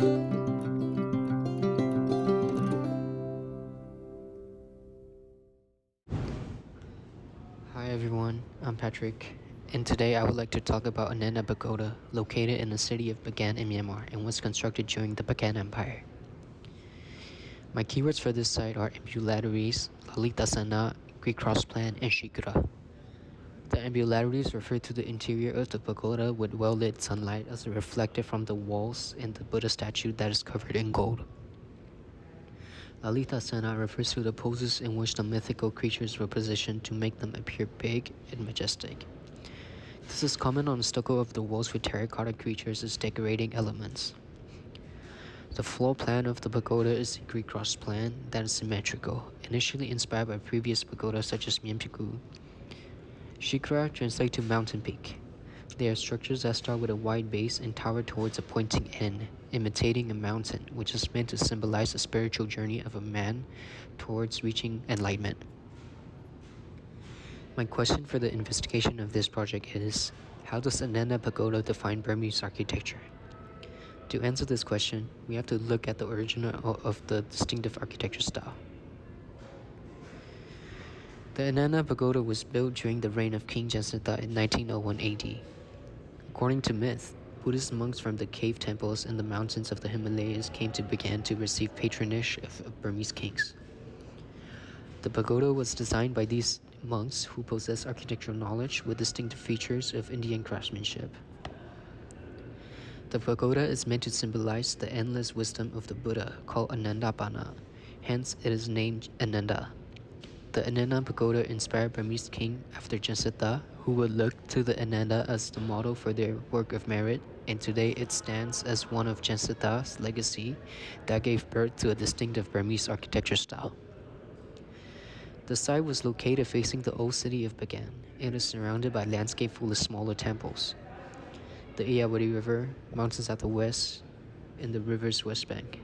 Hi everyone, I'm Patrick, and today I would like to talk about Ananda Pagoda, located in the city of Pagan in Myanmar and was constructed during the Pagan Empire. My keywords for this site are ambulatories, Lalitasana, Greek cross plan, and Shikra. The ambulatories refer to the interior of the pagoda with well-lit sunlight as reflected from the walls and the Buddha statue that is covered in gold. Lalitasana refers to the poses in which the mythical creatures were positioned to make them appear big and majestic. This is common on the stucco of the walls with terracotta creatures as decorating elements. The floor plan of the pagoda is a Greek cross plan that is symmetrical, initially inspired by previous pagodas such as Myempiku. Shikra translates to mountain peak. They are structures that start with a wide base and tower towards a pointing end, imitating a mountain, which is meant to symbolize the spiritual journey of a man towards reaching enlightenment. My question for the investigation of this project is, how does Ananda Pagoda define Burmese architecture? To answer this question, we have to look at the origin of the distinctive architecture style. The Ananda Pagoda was built during the reign of King Jensetha in 1901 AD. According to myth, Buddhist monks from the cave temples in the mountains of the Himalayas came to Bagan to receive patronage of Burmese kings. The pagoda was designed by these monks who possess architectural knowledge with distinctive features of Indian craftsmanship. The pagoda is meant to symbolize the endless wisdom of the Buddha, called Anandapana, hence it is named Ananda. The Ananda Pagoda inspired Burmese king after Jensetha, who would look to the Ananda as the model for their work of merit, and today it stands as one of Jensetha's legacy that gave birth to a distinctive Burmese architecture style. The site was located facing the old city of Bagan. It is surrounded by landscape full of smaller temples. The Irrawaddy River, mountains at the west, and the river's west bank.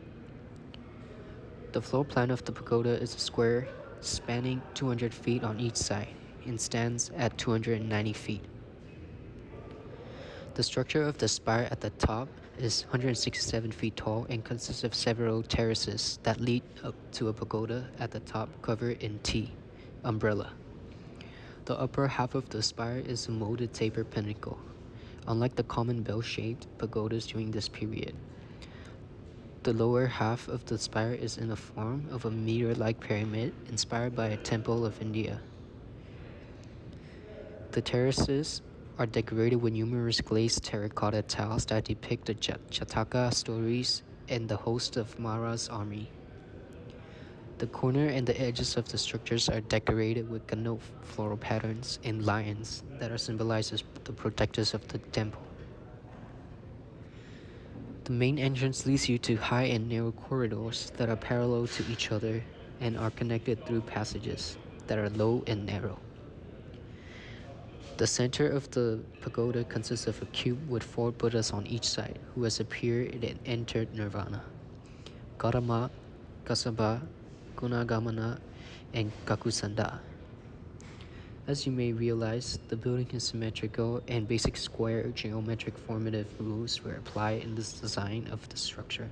The floor plan of the pagoda is a square spanning 200 feet on each side and stands at 290 feet. The structure of the spire at the top is 167 feet tall and consists of several terraces that lead up to a pagoda at the top covered in T, umbrella. The upper half of the spire is a molded taper pinnacle, unlike the common bell-shaped pagodas during this period. The lower half of the spire is in the form of a meteor-like pyramid inspired by a temple of India. The terraces are decorated with numerous glazed terracotta tiles that depict the Jataka stories and the host of Mara's army. The corner and the edges of the structures are decorated with Ganot floral patterns and lions that are symbolized as the protectors of the temple. The main entrance leads you to high and narrow corridors that are parallel to each other and are connected through passages that are low and narrow. The center of the pagoda consists of a cube with 4 Buddhas on each side who has appeared and entered nirvana: Gautama, Kassapa, Gunagamana, and Kakusanda. As you may realize, the building is symmetrical and basic square geometric formative rules were applied in this design of the structure.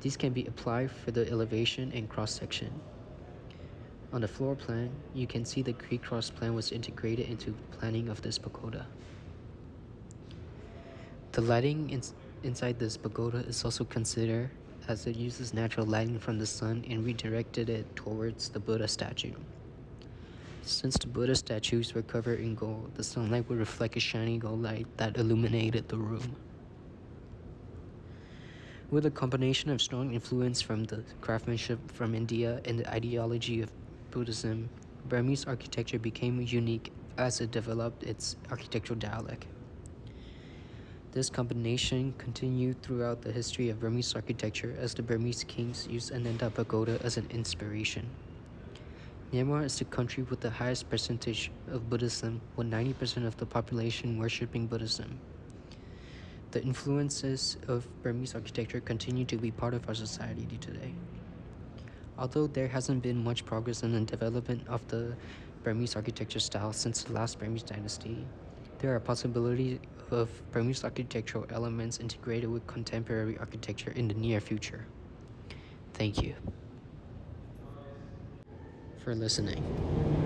These can be applied for the elevation and cross-section. On the floor plan, you can see the Greek cross plan was integrated into the planning of this pagoda. The lighting inside this pagoda is also considered, as it uses natural lighting from the sun and redirected it towards the Buddha statue. Since the Buddha statues were covered in gold, the sunlight would reflect a shiny gold light that illuminated the room. With a combination of strong influence from the craftsmanship from India and the ideology of Buddhism, Burmese architecture became unique as it developed its architectural dialect. This combination continued throughout the history of Burmese architecture as the Burmese kings used Ananda Pagoda as an inspiration. Myanmar is the country with the highest percentage of Buddhism, with 90% of the population worshipping Buddhism. The influences of Burmese architecture continue to be part of our society today. Although there hasn't been much progress in the development of the Burmese architecture style since the last Burmese dynasty, there are possibilities of Burmese architectural elements integrated with contemporary architecture in the near future. Thank you for listening.